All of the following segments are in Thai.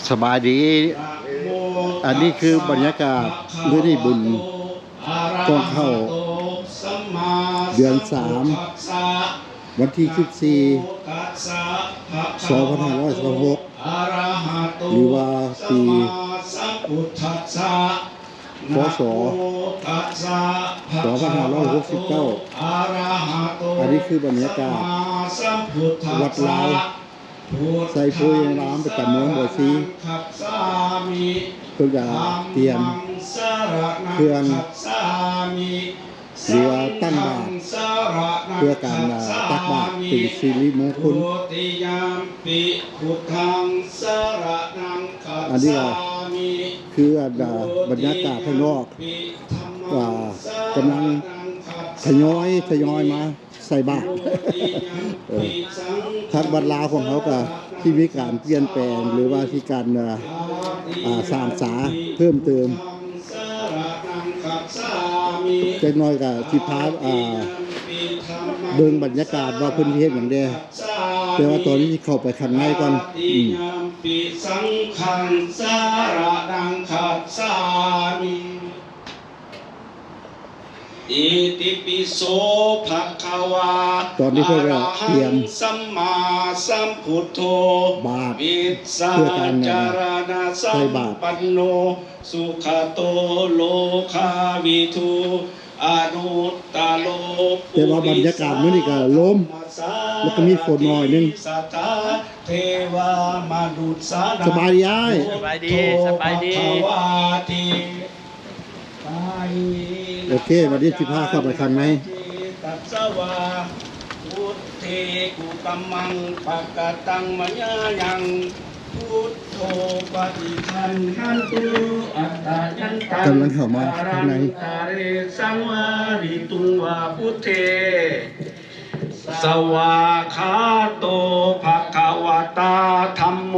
สบายดีอันนี้คือบรรยากาศฤดูบุญก่อนเข้าเดือน3วันที่14 2526หรือว่าปีพศ2569อันนี้คือบรรยากาศวัดลาวใส่โพยน้ำประจำเมืองบ่อซีเพื่อเตรียมเครื่องหรือว่าตั้งบาตรเพื่อการตักบาตรเป็นสิริมงคลอันนี้คือบรรยากาศข้างนอกกำลังทยอยมาใส่บาตรทางวัดลาวของเขาก็ที่มีการเปลี่ยนแปลงหรือว่าที่การสร้างสาเพิ่มเติมเล็กน้อยกับที่พาเบิ่งบรรยากาศว่าเพิ่นเฮ็ดหยังแดแต่ว่าตอนนี้เข้าไปข้างในก่อนอิติปิโสภะคะวาตอนนี้เพื่อเตรียมสัมมาสัมพุทโธบาตรเพื่อการใส่บาตรปันโนสุขโตโลคาวิทูอนุตตโลแต่ว่าบรรยากาศมื้อนี้ก็ลมแล้วก็มีฝนหน่อยนึงสบายดีอ้ายสบายดีโอเควันนี้15เข้าไปข้างในตัสสวะพุทเทกุกัมมังปะกะตังมะยะยังพุทโธปฏิคันหันตุอัตตายันตังกำลังเข้ามาข้างในสังวาริตุงวาพุทเทสวาคาโตภะคะวะตาธัมโม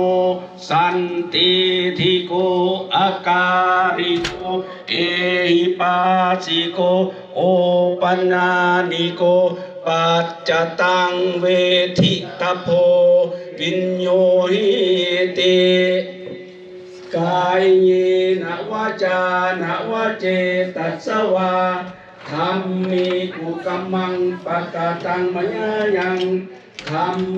สันติทิโกอาการิโกเอหิปัสสิโกโอปัญญานิโกปัจจตังเวทิตโพวิญโยหิติกายเยนะวาจานะวาเจตัสสวาธรรมิกุกัมมังปะกะตังมะยะยังธัมโม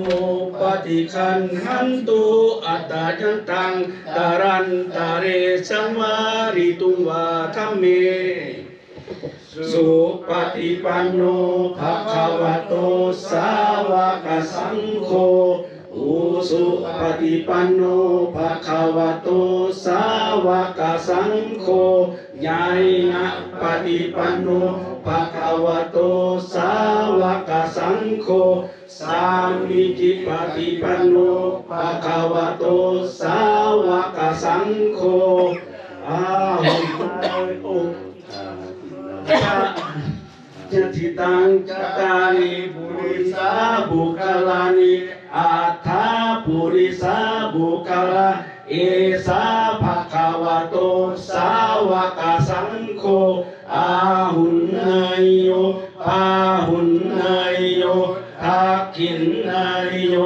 ปฏิคันหันตุอัตตายันตังตารันตาเรสังวาริตุงวาธัมเมสุปฏิปันโนภะคะวะโตสาวกสังโฆอุสุปฏิปันโนภะคะวะโตสาวกสังโฆญาณปฏิปันโนภะคะวะโตสาวกสังโฆสามิจิปฏิปันโนภะคะวะโตสาวกสังโฆอาหุโอจติตังจตาริปุริสาบุคลานิอัฏฐาปุริสาบุคลาเอสาภะคะวะโตสาวกสังโฆอาหุนนายโยอาหุนนายโยทักขินนายโย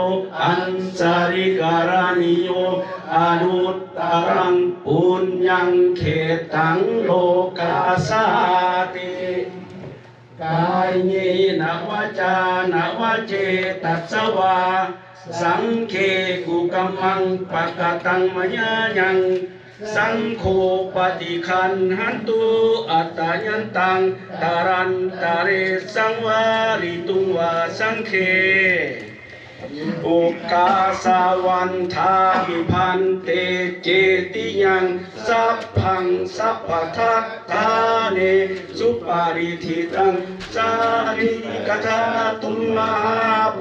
อันสาริการานิโยอนุตตรังปุญญังเขตังโลกาสาติกายเยนะวาจานะวาเจตัสสวาสังเคกุกัมมังปะกะตังมะยะยังสังโฆปฏิคันหันตุอัตตายันตังตารันตาเรสังวาริตุงวาสังเคอุกาสาวันทาวิพันเตเจติยังสัพพังสัพพทัตตาเนสุปาริธิตังสาริกถาตุมมหาโพ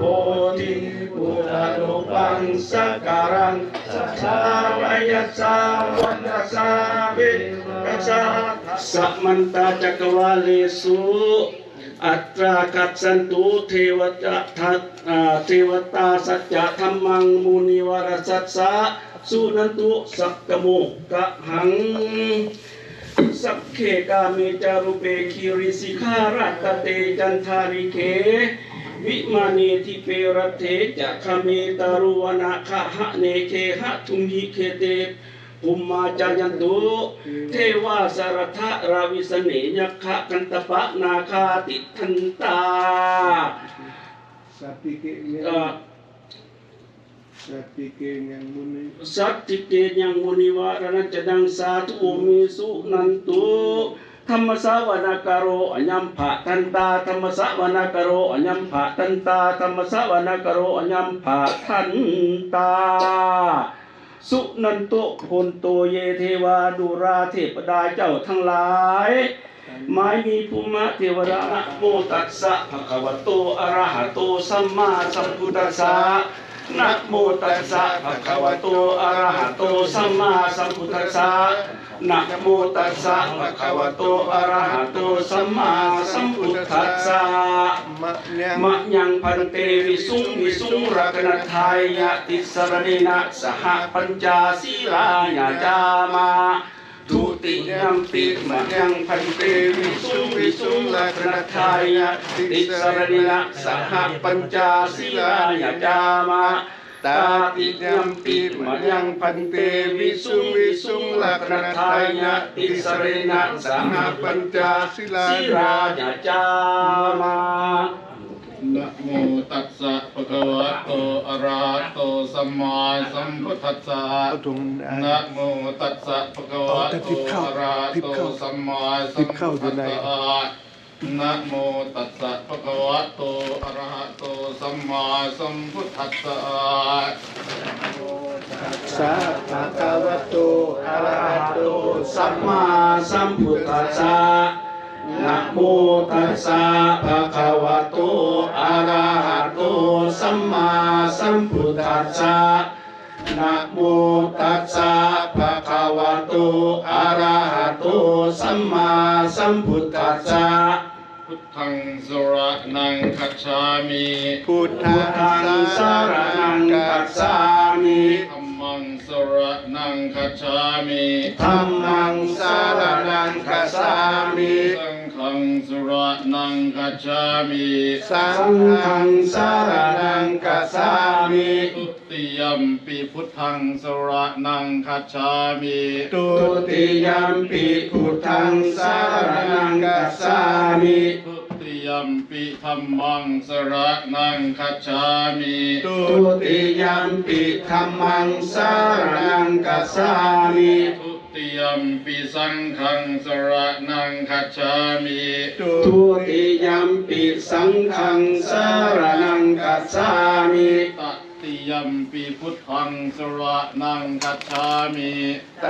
ธิปุระโลปังสักการังสัทธาวายสาวันสาวิกัสสะสัมมันตาจักรวาเลสุอัตรากัจฉันตุเทวตาสัจจะธัมมังมุนิวรสัสสะสุนันตุสักกโมกะหังสัพเพกาเมจารุเปคิริสิขารัตเตจันทาริเข วิมานีทิเปรเทจะคเมตารุวนาคหะเนเคหะทุมหิเคเตภูมาจายันตุเทวาสารทะราวิสเนยักขะกันตปะนาคาติทันตาสัตติเกยังมุนิวารณจดังสาธุมิสุนันตุธรรมสาวนากโรอัญญัมภะทันตาธรรมสาวนากโรอัญญัมภะทันตาธรรมสาวนากโรอัญญัมภะทันตาสุนันโตโพนโตเยเทวาดุราเทพดาเจ้าทั้งหลายไม้มีภูมิเทวดานะโมตัสสะภะคะวะโตอะระหะโตสัมมาสัมพุทธัสสะนะโมตัสสะภะคะวะโตอะระหะโตสัมมาสัมพุทธัสสะนะโมตัสสะภะคะวะโตอะระหะโตสัมมาสัมพุทธัสสะมะยังพันเตวิสุงรักนัทายะติสรณีนะสหปัญจศีลายาจามาทุติยัมปิมะยังพันเตวิสุงรักนัทายะติสรณีนะสหปัญจศีลายาจามาตาติยัมปิมะยังพันเตวิสุงรักนัทายะติสรณีนะสหปัญจศีลายาจามานะโมตัสสะภะคะวะโตอะระหะโตสัมมาสัมพุทธัสสะนะโมตัสสะภะคะวะโตอะระหะโตสัมมาสัมพุทธัสสะนะโมตัสสะภะคะวะโตอะระหะโตสัมมาสัมพุทธัสสะสะภะคะวะโตอะระหะโตสัมมาสัมพุทธัสสะนะโมตัสสะภะคะวะโตอะระหะโตสัมมาสัมพุทธัสสะนะโมตัสสะภะคะวะโตอะระหะโตสัมมาสัมพุทธัสสะพุทธังสรณังคัจฉามิพุทธังสรณังคัจฉามิธัมมังสรณังคัจฉามิธัมมังสรณังคัจฉามิสังฆังสรณังคัจฉามิสังฆังสรณังคัจฉามิทุติยัมปิพุทธังสรณังคัจฉามิทุติยัมปิพุทธังสรณังคัจฉามิทุติยัมปิธัมมังสรณังคัจฉามิทุติยัมปิธัมมังสรณังคัจฉามิทุติยัมปิสังฆังสรณังคัจฉามิทุติยัมปิสังฆังสรณังคัจฉามิตติยัมปิพุทธังสรณังคัจฉามิต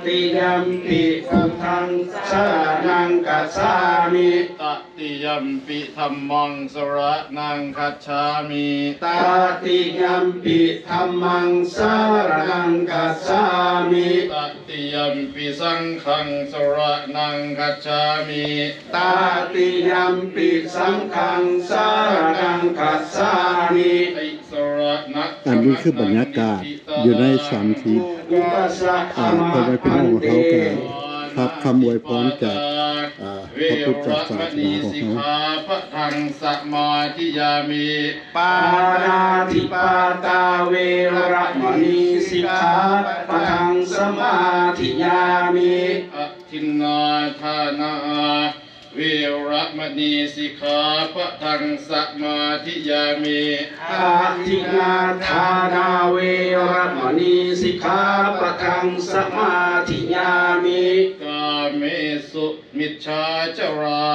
ติยัมปิพุทธังสรณังคัจฉามิตติยัมปิธัมมังสรณังคัจฉามิตติยัมปิธัมมังสรณังคัจฉามิตติยัมปิสังฆังสรณังคัจฉามิตติยัมปิสังฆังสรณังคัจฉามิอันนี้คือบรรยากาศอยู่ในสามทิศพ่อแม่พี่น้องของเขากันครับคำอวยพรจากพระพุทธศาสนาของเขาพระทังสมาธิยามิปานาติปาตาเวรมณีสิกขาปะทังสมาธิยามิอทินนาทานาเวรมณีสิกขาปะทังสมาธิยามิอาทินาทานาเวรมณีสิกขาปะทังสมาธิยามิกาเมสุมิจฉาจารา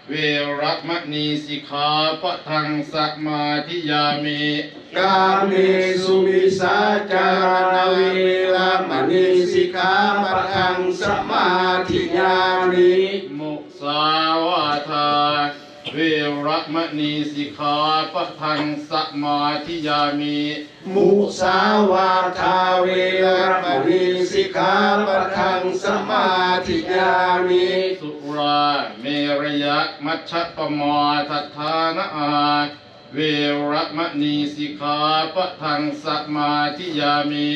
เวรมณีสิกขาปะทังสมาธิยามิกาเมสุมิสาจารณเวรมณีสิกขาปะทังสมาธิยามิมุสาวาทาเวรมณีสิกขาปะทังสมาธิยามิมุสาวาทาเวรมณีสิกขาปะทังสมาธิยามิสุราเมรยะมัชฌัปปมาทัฏฐานะเวรมณีสิกขาปะทังสมาธิยามิ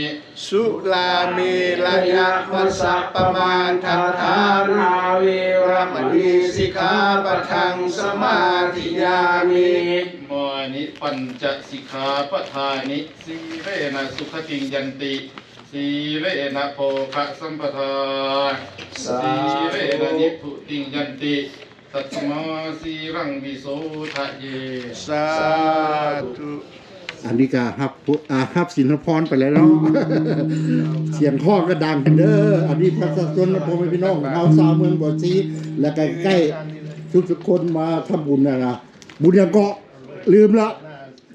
สุลาเมรยะมัสสะปมาทัฏฐานาเวรมณีสิกขาปะทังสมาธิยามิมา นิปัญจสิกขาปทานิสีเลนะสุขติงยันติสีเลนะโภคะสัมปทาสีเลนะนิพพุติงยันติตัสมาสีรังวิโสทะเยสาธุ อันนี้ก็ฮับสินพรไปแล้วเนาะ เสียงข้อก็ดังกันเด้ออันนี้ประชาชนพ่อแม่พี่น้องเอาชาวเมืองบ่อซีและใกล้ๆทุกคนมาทำบุญนะบุญยังเกาะลืมละ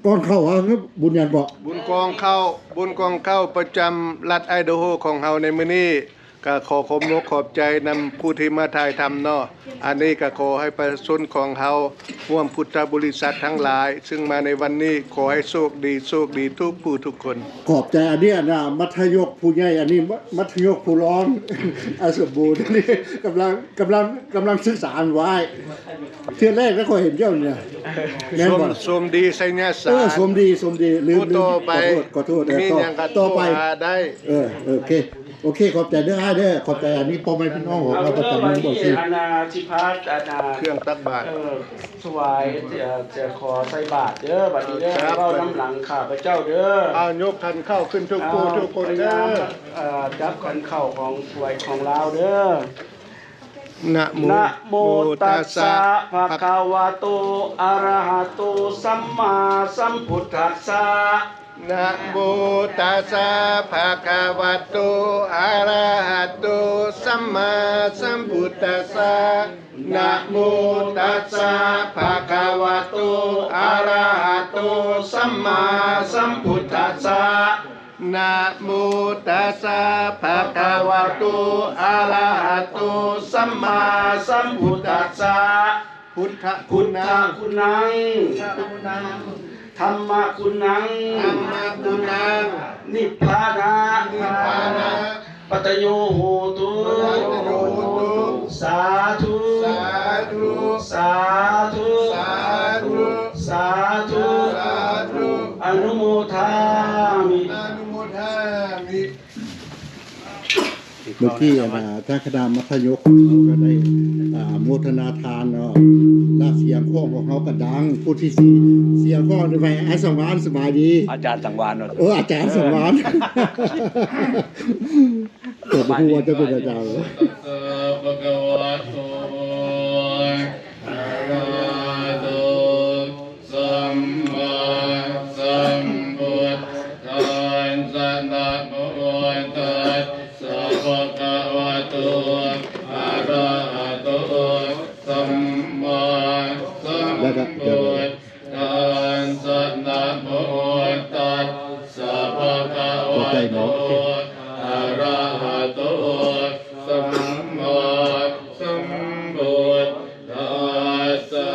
ก่อนเข้าครับบุญยังเกาะ บุญกองเข้าประจำรัฐไอโดโฮของเฮาในมื้อนี้ก็ขอขอบนกขอบใจนำผู้ที่มาถ่ายทำเนาะอันนี้ก็ขอให้ประชาชนของเฮาร่วมพุทธบริษัททั้งหลาย ซึ่งมาในวันนี้ขอให้โชคดีทุกผู้ทุกคน ขอบใจอันนี้นะมัธยกผู้ใหญ่อันนี้มัธยกผู้ร้อง อาสมบูรณ์อันนี้กำลังศึกษาไว้เทื่อแรกแล้วก็เห็นเจ้าเนี่ยแม่นบ่ สมดีไสญาสา สมดีลืม ผู้ต่อไป ขอโทษ มีหยังก็ ต่อไป หาได้ โอเคขอบใจเด้อขอบใจอันนี้พ่อแม่พี่น้องของเราประจำเมืองบ่อซี อาณาธิพัฒน์อาณา เครื่องตักบาตร สวายจะขอใส่บาตรเด้อบัดนี้เด้อ ครับ เว้าน้ำหลังข้าพเจ้าเด้อ เอายกขันเข้าขึ้นทุกผู้ทุกคนเด้อ จับขันเข้าของสวยของลาวเด้อ นะโม นะโมตัสสะภะคะวะโตอะระหะโตสัมมาสัมพุทธัสสะ นะโมตัสสะภะคะวะโตอะระหะโตสัมมาสัมพุทธัสสะนะโมตัสสะภะคะวะโตอะระหะโตสัมมาสัมพุทธัสสะนะโมตัสสะภะคะวะโตอะระหะโตสัมมาสัมพุทธัสสะพุทธคุ พุท ณ ธคุณังธรรมคุณัง ธรรมคุณัง นิพพานะ ปัตโยโหตุสาธุ สาธุ สาธุ สาธุ สาธุ สาธุ อนุโมทามิ อนุโมทามิ เมื่อกี้ท่านคณะมัธยกก็ได้โมทนาทานเนาะและเสียงข้องของเขาก็ดังผู้ที่เสียงข้องไปไอ้สมานสบายดี อาจารย์สังวานเนาะ อาจารย์สมานเกิดผู้ว่าจะเป็นอาจารย์ ตัสสะภะคะวะโตอะระหะโตสัมมาสัมพุทธัสสะนะโมตัสสะภะคะวะโตอะระหะโตสัมมาสัมพุทธัสสะนะโมตัสสะภะคะวะโตอะระหะโตสัมมาสัมพุทธัสสะ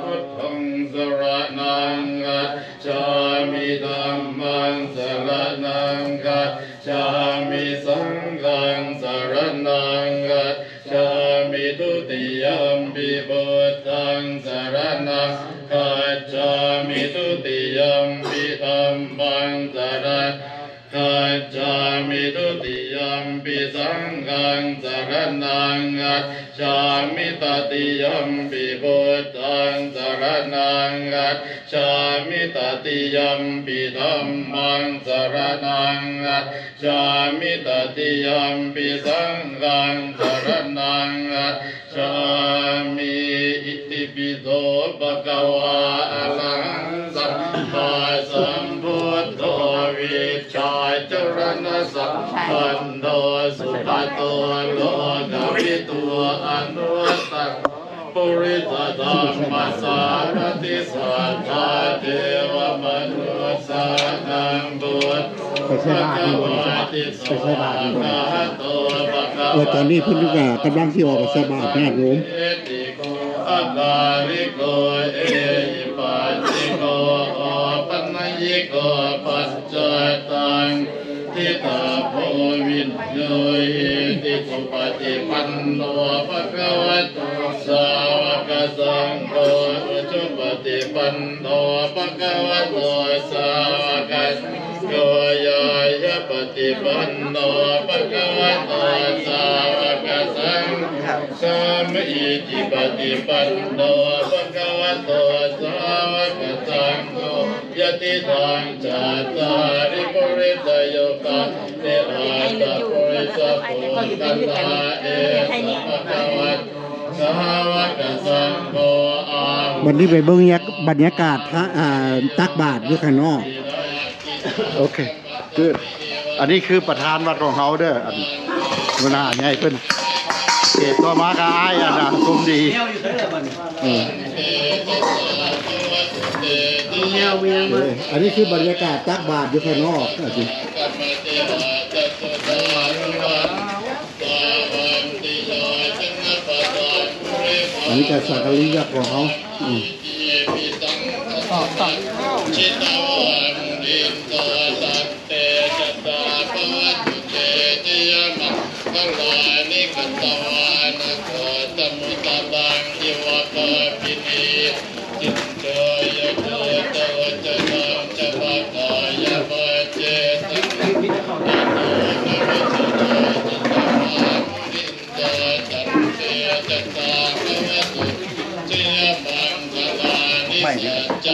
พุทธังสรณังกัจฉามิธัมมังสรณังกัจฉามิสังฆังสรณังกัจฉามิทุติยัมปิพุทธังสรณังกัจฉามิทุติยัมปิธัมมังสรณังกัจฉามิทุติยัมปิสังฆังสรณังกัจฉามิตติยัมปิพุทธังสรณังกัจฉามิตติยัมปิธัมมังสรณังกัจฉามิตติยัมปิสังฆังสรณังกัจฉามิอิติปิโสภะคะวะอะระหังสัมมาสัมพุทโธวิชชาจรณะสัมปันโนสุขโตโลกวิทูอนุตตรปุริสธัมมัสสารติสัทธาเทวมนุสสานังบุตภควาติสวากาโตภะคะวะ ตอนนี้เพิ่นกำลังที่ออกสบายญาติโยม เอติโกอาคาริโกเอหิปัสสิโกปัญญิโกปัจจตังทิตาโพวินโยติสุปฏิปันโนภะคะวะโตสาวกสังโฆสุปฏิปันโนภะคะวะโตสาวกสังโฆยายะปฏิปันโนภะคะวะโตสาวกสังฆ สัมอิติปฏิปันโนภะคะวะโตสาวกสัง ติทังจัตตาริปุริสโยคะเตอาตาปุริสปุตันตาเอสภะคะวะสาวกสังโฆอา วันนี้ไปเบิ่งบรรยากาศตักบาตรอยู่ข้างนอกโอเคคืออันนี้คือประธานวัดของเขาเด้ออันเวลาใหญ่เพิ่นเกตต่อมากอ้ายอันน่ะสมดีอันนี้คือบรรยากาศตักบาตรอยู่ข้างนอกอันนี้การสักการะของเขา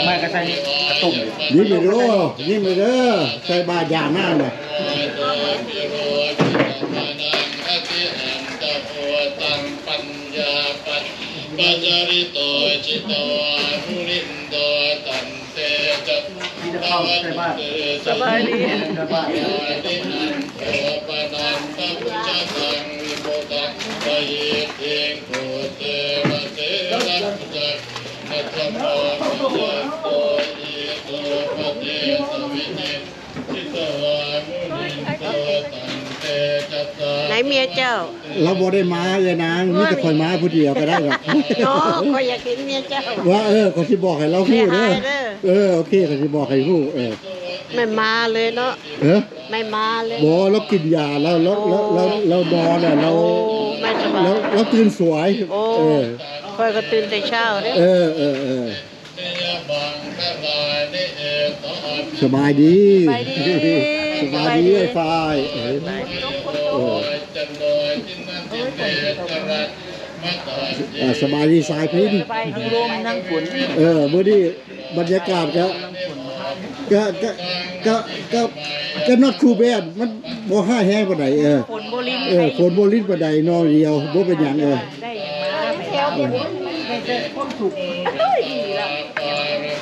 ไม่ก็ใส่กระตุ่ม ยิ้มเลยเด้อยิ้มเลยเด้อใส่บาตรอย่างนั้นน่ะปัจจาริโตจิตตวามุนินโตตันเตจัตตาวัตเตสบายดีสบายดีโอปนันตพุจตังวิโมตังปะเยเทงโคเตมะเตรัจจักนัตโมปิยโตอิโตปะเตสวินิจิตตวามุนินโตตันเตจัตตาไหนเมียเจ้าเราบ่ได้มาเลยนางมีแต่คนมาผู้เดียวก็ได้หรอกโอ้ก็อยากเห็นเมียเจ้าว่าก็สิบอกให้เราพูดเด้อโอเคก็สิบอกให้พูดไม่มาเลยเนาะไม่มาเลยบ่เรากินยาแล้วนอนน่ะไม่สบายเราตื่นสวยค่อยก็ตื่นแต่เช้าเด้สบายดีสบายดีไอ้ฝ่ายสบายดีสายพินทั้งลมทั้งฝนเมื่อนี้บรรยากาศก็นอตคูแบนมันบ่ห้าแห้งปานใดฝนโบลินฝนโบลินปานใดนอเดียวบ่เป็นหยังได้แถวไม่ได้ความสุขดีแล้ว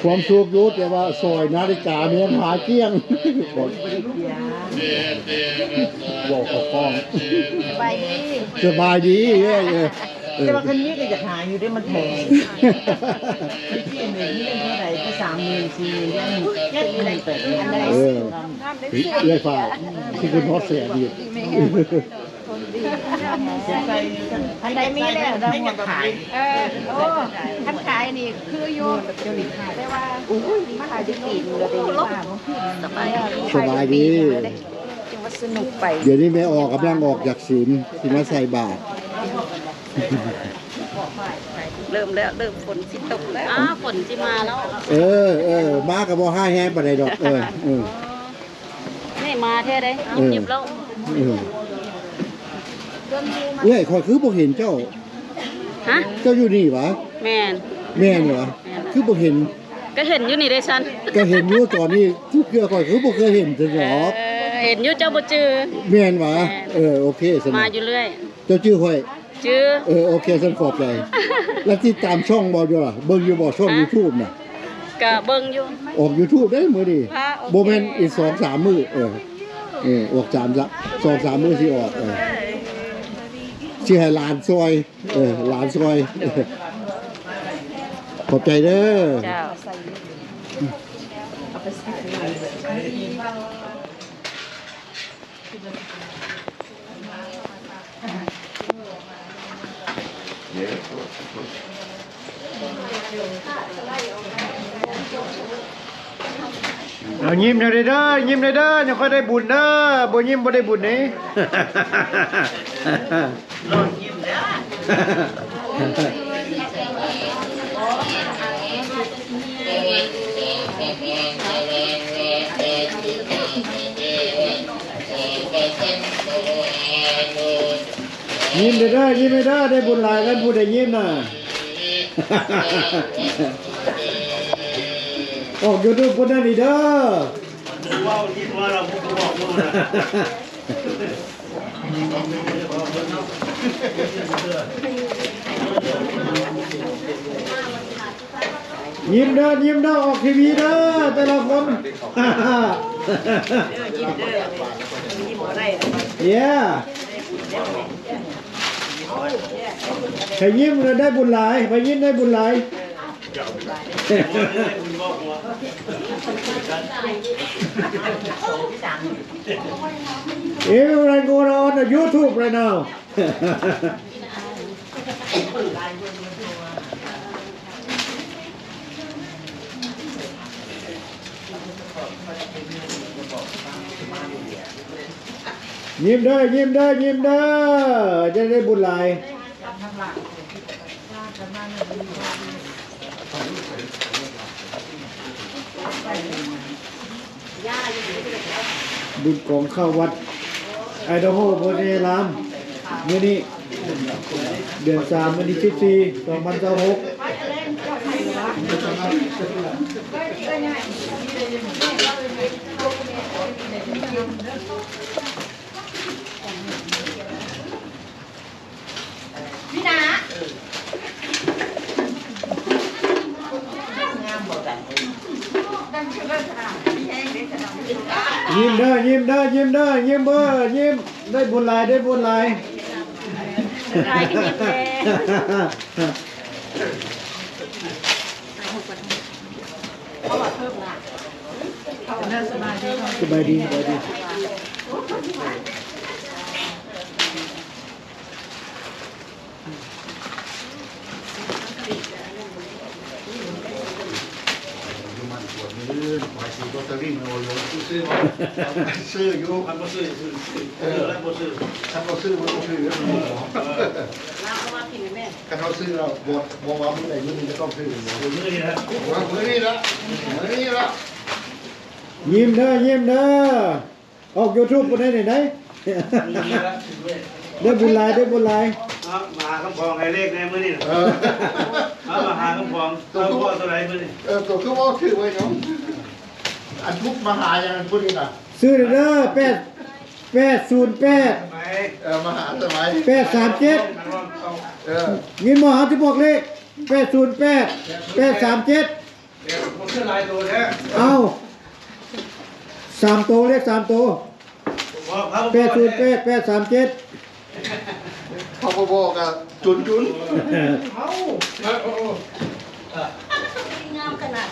ความสุขอยู่แต่ว่าซอยนาฬิกาเมียนหาเกี้ยงบอกกับฟ้องสบายดีแต่ว่าคันนี้ก็จะหาอยู่ได้มันแพงที่หนึ่งที่เล่นเท่าไหร่ก็30,000 40,000ยังไม่ได้แต่อันใดเลื่อยฟ้าที่คุณฮอตเสียดีอันใดมีแล้วเราหมดขายท่านขายนี่คืออยู่แต่ว่ามันอาจจะกินเลยแต่ว่าสบายดีสนุกไปเดี๋ยวนี้แม่ออกกำลังออกจากศีลที่มาใส่บาตรเริ่มแล้วเริ่มฝนสิตกแล้วฝนสิมาแล้วมากับบ่ห้าแห้งปานใดดอกนี่มาแท้เด้ยิบๆแล้วข่อยคือบ่เห็นเจ้าเจ้าอยู่นี่หวะแม่นเหรอคือบ่เห็นก็เห็นอยู่นี่เด้ฉันก็เห็นอยู่ตอนนี้ทุกเทื่อข่อยคือบ่เคยเห็นจังหรอกเห็นอยู่เจ้าบ่จื้อแม่นหวะโอเคมาอยู่เรื่อยเจ้าชื่อข่อยชื่อโอเคฉันขอบใจแล้วที่ตามช่องบ่อยู่ล่ะเบิ่งอยู่บ่ช่อง YouTube น่ะก็เบิ่งอยู่ออก YouTube ได้มื้อนี้บ่แม่นอีก 2-3 มื้อออก2-3 มื้อสิออกสิให้หลานซอยหลานซอยขอบใจเด้อจ้ายิ้มเลยเด้อยิ้มเลยเด้อยังค่อยได้บุญเด้อบ่ยิ้มบ่ได้บุญนี่รอยิ้มเด้ยิ้มเลยเด้อยิ้มเลยเด้อได้บุญหลายกันผู้ใดยิ้มน่ะ ออกยูทูบคนนั้นอีเด้อ ว่าคิดว่าเราพูดบอกนู่นนะ ยิ้มเด้อยิ้มเด้อออกทีวีเด้อแต่ละคนเย้ใครยิ้มเลยได้บุญหลายใครยิ้มได้บุญหลายEveryone going on the YouTube right now. ยิ้มเด้อยิ้มเด้อยิ้มเด้อจะได้บุญหลายบุญของเข้าวัดไอดาโฮโพธิรามมื้อนี้เดือน3วันที่14 2026พี่นายิ้มเด้อยิ้มเด้อยิ้มเด้อยิ้มเบ้อยิ้มได้บุญหลายได้บุญหลายสบายดีสบายดีซื้ออยู่ มันก็ซื้อแล้วก็ซื้อ ถ้าเขาซื้อมันก็ซื้อแล้วมันบอกถ้าเขาซื้อเราบอกว่าเมื่อไหร่เมื่อนี้จะต้องซื้อ อยู่นี่นะ ว่าเมื่อนี้ละเมื่อนี้ละ ยิ้มเด้อยิ้มเด้อออก YouTube คนไหนไหนได้บุญหลายได้บุญหลายมาคำพองไอ้เลขในมือนี่มาหาคำพองตัวพ่อตัวไหนมือนี่ตัวคือว่าถือไว้เนาะอันทุกมหาอย่างนั้นพูดนี่นะ ซื้อเด้อ808มหาสมัย837ยินบ่หาที่บอกเลข808 837ผมชื่อลายตัวแท้เอา3ตัวเลข3ตัว808 837เขาบอกอ่ะจุนงามขนาด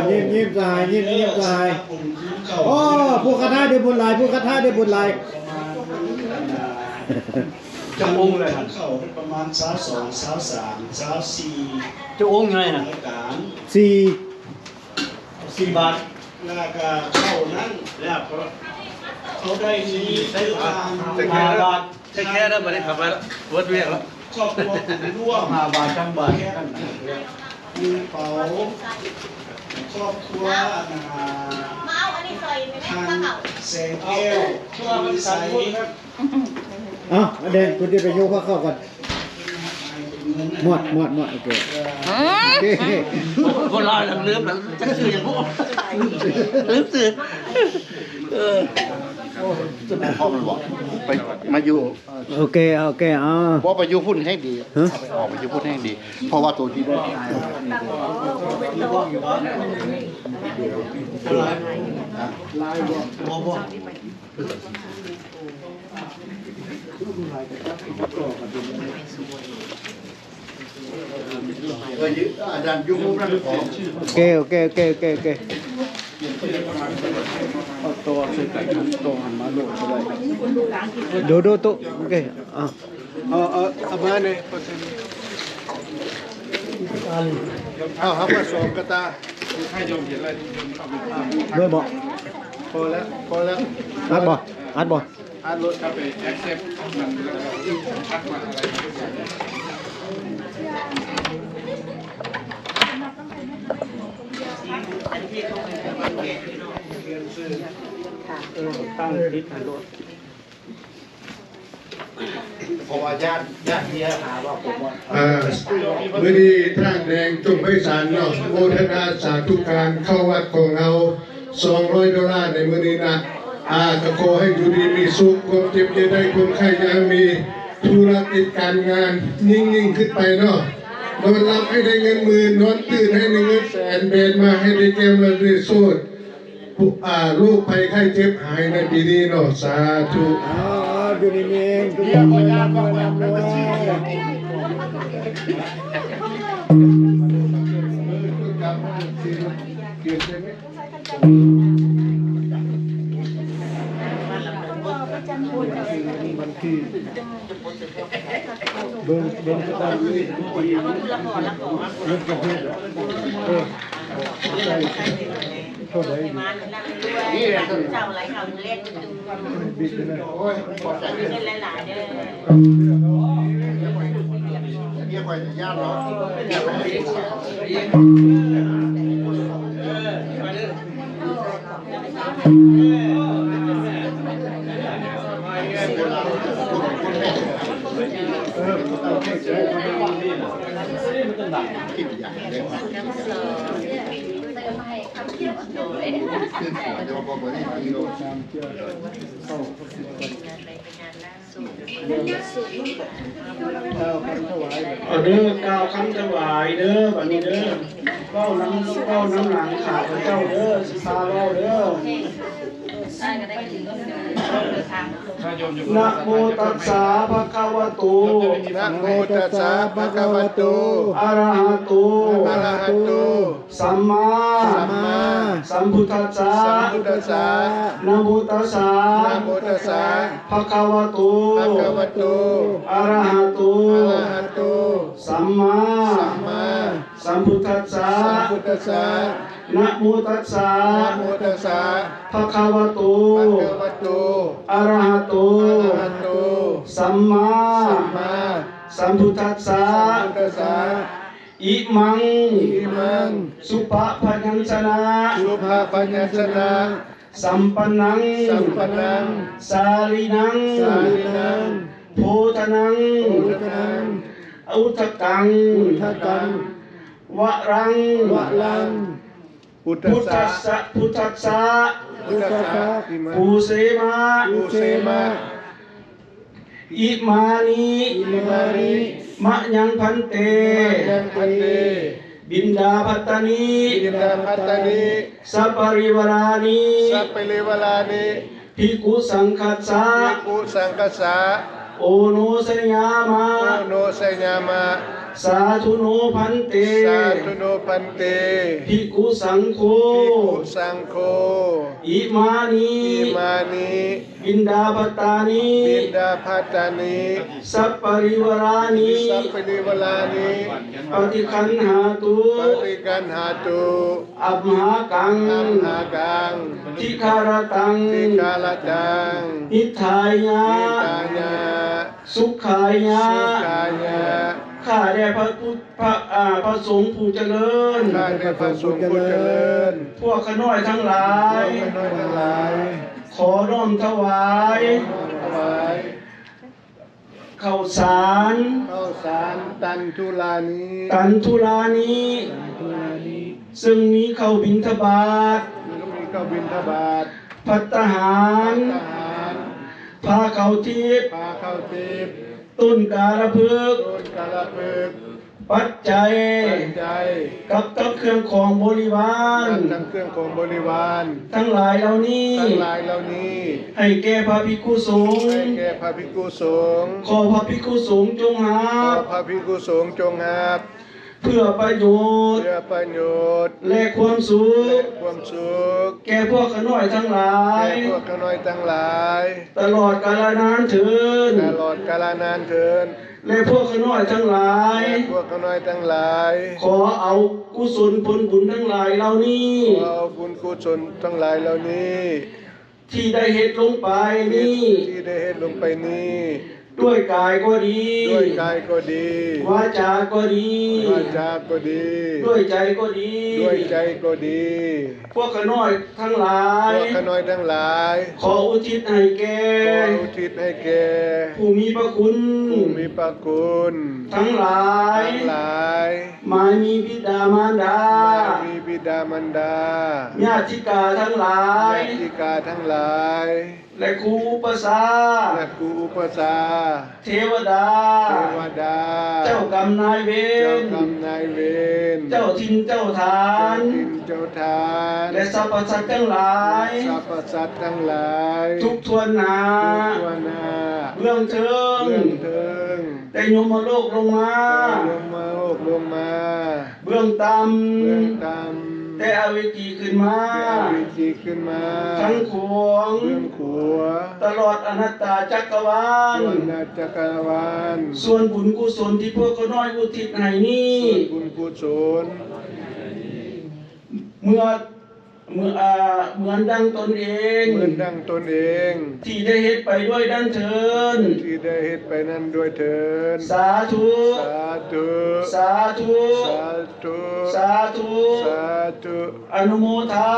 ยิ้มสหายยิ้มสหายโอ้ผู้คาถาได้บุญหลายผู้คาถาได้บุญหลายจะองเลยเข้าประมาณ22 23 24จะองยังไงนะ4 บาทแล้วก็เข้านั้นแล้วเขาได้มีได้ทาง5 บาทใช่แค่นั้นไม่ได้ขับไปแล้วเวิร์ดเวียกแล้วครอบครัวร่วม5 บาทจังบาทแค่นั้นมีเป๋าครอบครัวมาเอาอันนี้ซอยไม่ได้มาเอาแสงแก้วช่วงใสแดงคุณจะไปโยกเข้าก่อนหมดโอเคคนลอยหลังลืมหลังจะคืออย่างพวกลืมสื่อจะเป็นพ่อมันบอกไปมาอยู่โอเคเพราะไปอยู่พุ่นให้ดีออกไปอยู่พุ่นให้ดีเพราะว่าตัวที่ได้อาจารย์ยุ่งมุมนั้นของโอเคเอาตัวใส่ไก่ตัวหันมาโดดไปเลยดูตุ๊โอเคเอามาเนี่ยครับผสมกระตาให้โยมเห็นอะไรเมื่อบอกพอแล้วอัดบ่อัดรถครับไป accept มันชัดมาอะไรตั้งทิศทางรถ เพราะว่าญาติเมียหาว่าผมว่า มื่อนี้ท่านแดงจงไพศาลเนาะโมทนาสาธุการเข้าวัดของเรา$200ในมื่อนี้นะก็ขอให้อยู่ดีมีสุขความเจ็บจะได้ความไข้ยังมีธุรกิจการงานยิ่งขึ้นไปเนาะนอนหลับให้ได้เงินหมื่นนอนตื่นให้ได้เงินแสนเบนมาให้ได้แก้วละได้โซดโรคภัยไข้เจ็บหายในปีนี้เนาะสาธุ อยู่นี่เองทุกคนเลยนำมันที่เบิ้งกระดานนี่เล่นกับเพื่อนเท่าไหร่นี่แหละเจ้าไหลเขาเล่นบิดเลย เล่นหลายๆเด้อ เมียคอยญาติเนาเด้อกล่าวคำถวายเด้อบัดนี้เด้อเว้าน้ำหลังข่าวเจ้าเด้อสิพาเว้าเด้อนะโมตัสสะภะคะวะโต นะโมตัสสะภะคะวะโต อะระหะโต อะระหะโต สัมมาสัมพุทธัสสะ สัมพุทธัสสะ นะโมตัสสะ นะโมตัสสะ ภะคะวะโต ภะคะวะโต อะระหะโต อะระหะโต สัมมา สัมพุทธัสสะ สัมพุทธัสสะ นะโมตัสสะ นะโมตัสสะ ภะคะวะโต ภะคะวะโต อะระหะโต อะระหะโต สัมมา สัมพุทธัสสะ สัมพุทธัสสะ อิมัง อิมัง สุปะพยัญชนะ สุภาปัญญชนะ สัมปันนัง สัมปนัง สาลีนัง สาลินัง โพธนัง อุทนัง อุทกัง ทักัน วะรัง วะลัง พุท พุท ธั ธั ส ส สะ สะพุทธัสสะ พุทธัสสะอิมัง ปูเสมา อุเสมะ อิมานิ อิมานิ มะยังพันเต ยังพันเต บินดาพัตตานี อินดาพัตตานิ สัปปริวารานิ สัพเพเลวลานิ ภิกขุสังคัสสะ ภิกขุสังกัสสะ โอโนสยามะ โอโนสยามะ สาธุโนพันเต สาธุโนพันเต ภิกขุสังโฆ ภิกขุสังโฆ อิมานิ อิมานิ บินดาพัตตานิ บินดาพัตตานิ สัปปริวารานิ สัพเพเลวลานิ ปฏิคันหาตุ ปฏิกันหาตุ อัมหากัง อัมหากัง ทิคารตัง ทิกาลตัง นิทายะ นิตายะ สุขายะ สุขายะ ข้าแด่พระพุทธพระสงฆ์ผู้เจริญ ข้าได้พระสงฆ์ผู้เจริญ พวกขน้อยทั้งหลาย น้อยทั้งหลาย ขอน้อมถวาย ถวาย ข้าวสาร ข้าวสารตันทุลานี ตันทุลานี้ซึ่งมีข้าวบิณฑบาต มีข้าวบิณฑบาต ภัตตาหาร ทหาร ผ้าข้าวทิพย์ พาข้าวทิพย์ ต้นกาลพฤกษ์ ต้นกาลพึกษ์ ปัจจัย ปัจจัย กับทั้งเครื่องของบริวาร ทั้งเครื่องของบริวาร ทั้งหลายเหล่านี้ ทั้งหลายเหล่านี้ ให้แก่พระภิกขุสงฆ์ ให้แก่พระภิกษุสงฆ์ ขอพระภิกขุสงฆ์จงหา ขอพระภิกษุสงฆ์จงหับ เพื่อประโยชน์ เพื่อประโยชน์ และความสุ และ ข ความสุข แก่พวกขน้อยทั้งหลาย แก่พวกข้าน้อยทั้งหลาย ตลอดกาลนานเถิด ตลอดกาลนานเทิน และพวกขน้อยทั้งหลาย พวกข้าน้อยทั้งหลาย ขอเอากุศลผลบุญทั้งหลายเหล่านี้ ขอเอาบุญกุศลทั้งหลายเหล่านี้ ที่ได้เฮ็ดลงไปนี้ ที่ได้เฮ็ดลงไปนี้ ด้วยกายก็ดี ด้วยกายก็ดี วาจาก็ดี วาจาก็ดี ด้วยใจก็ดี ด้วยใจก็ดี พวกขน้อยทั้งหลา พ ย วกข้าน้อยทั้งหลาย ขออุทิศให้แก่ ขออุทิศให้แก่ ผู้มีพระคุณ ผู้มีพระคุณ ทั้งหลาย ทั้งหลาย หมายมีบิดามารดา มีบิดามารดา ญาติกาทั้งหลาย ญาติกาทั้งหลาย และครูอุปสา และครูอุปสา เทวดา เทวดา เจ้ากรรมนายเว เจ้าร กรรมนายเวร เจ้าทินเจ้าทาน เจ้าทินเจ้าทาน และสรรพสัตว์ทั้งหลาย สรรพสัตว์ทั้งหลาย ทุกทวนหนา ทุกตัวหน้า เรื่องเทิง เรื่องเทิง ได้ยมโลกลงมา ลงมาโอกลงมา เบื้องต่ เบื้อง ำ ต่ำ ได้อเวจีขึ้นมา ได้วิธีขึ้นมา ทั้งขวง เบื้องขัว ตลอดอนัตตาจักรวาล ส่วนนาจักรวาล ส่วนบุญกุศลที่พวกเขาน้อยอุทิศให้นี้ ส่วนบุญกุศล เหมือนดังตนเอง เหมือนดังตนเอง ที่ได้เฮ็ดไปด้วยดังเทิน ที่ได้เฮ็ดไปนั้นด้วยเถิด สาธุ สาธุ สาธุ สาธุ สาธุ สาธุ อนุโมทา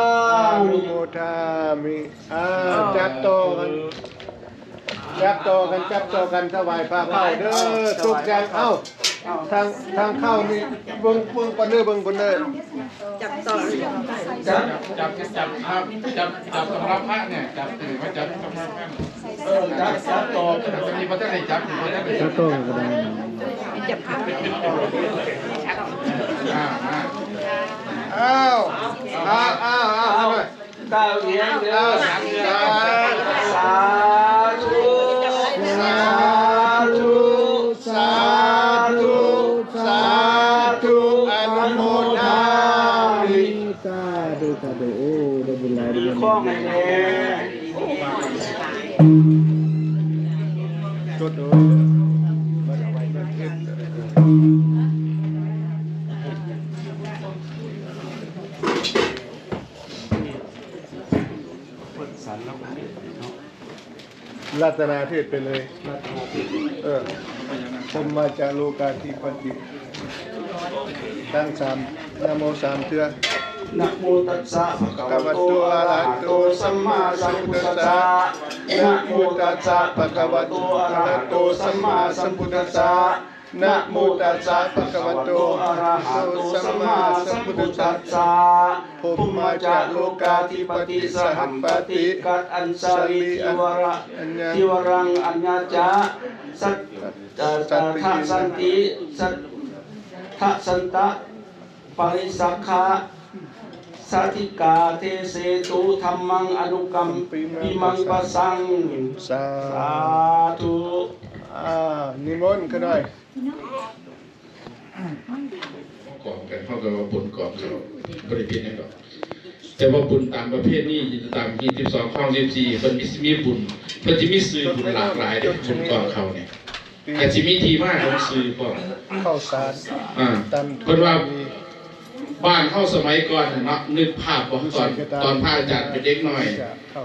อนุ มิ โมทามิจับโตกันจับโตกันจับโตกันถวายพระเข้าเด้อทุกอย่างเอ้าทางเข้านี่เบิ่งปนเด้อเบิ่งปนเด้อ จับ จับสำหรับพระเนี่ยจับถือว่าจับสำหรับพระ จับต่อ จะมีพระเจ้าไหนจับถือพระเจ้าไหน แล้วก็กระดาน อ่า อ้าวเอาหน่อย ดาวเอียงเด้อสาธุ สาธุสาธุสาธุอนุโมทามิ สาธุสาธุโอ้ได้บุญหลายได้ มี บุญ ข้อไงแน่ จดเลยมันเอาไว้มันเทศรัตนาเทศไปเลยผมมาจากโลกาธิปติตั้งสามนะโมสามเทือ นะโมตัสสะภะคะวะโตอะระหะโตสัมมาสัมพุทธัสสะนะโมตัสสะภะคะวะโตอะระหะโตสัมมาสัมพุทธัสสะนะโมตัสสะภะคะวะโตอะระหะโตสัมมาสัมพุทธัสสะผมมาจากโลกาธิปติสหัมปติกัดอัญชาลิทิวรังอัญญาจะสัตทะสันติสัตทะสันตะปริสักขะสัติกาเทเสตุธรรมังอนุกรรมปิมังปัสสัง สา สาธุ นิมนต์กันหน่อย กอบกันเข้ากับว่าบุญกอบเขาบริเวณนี้หรอกแต่ว่าบุญตามประเภทนี้ตาม22ข้อ14มันมีบุญมันจะมีสื่อบุญหลากหลายเด้บุญกอบเขาเนี่ยอาจจะมีทีมากของสื่อก่อน เข้าสาร เพิ่นว่าบ้านเข้าสมัยก่อนเนาะนึกภาพบ่ก่อนตอนพระอาจารย์เป็นเด็กน้อย เข้า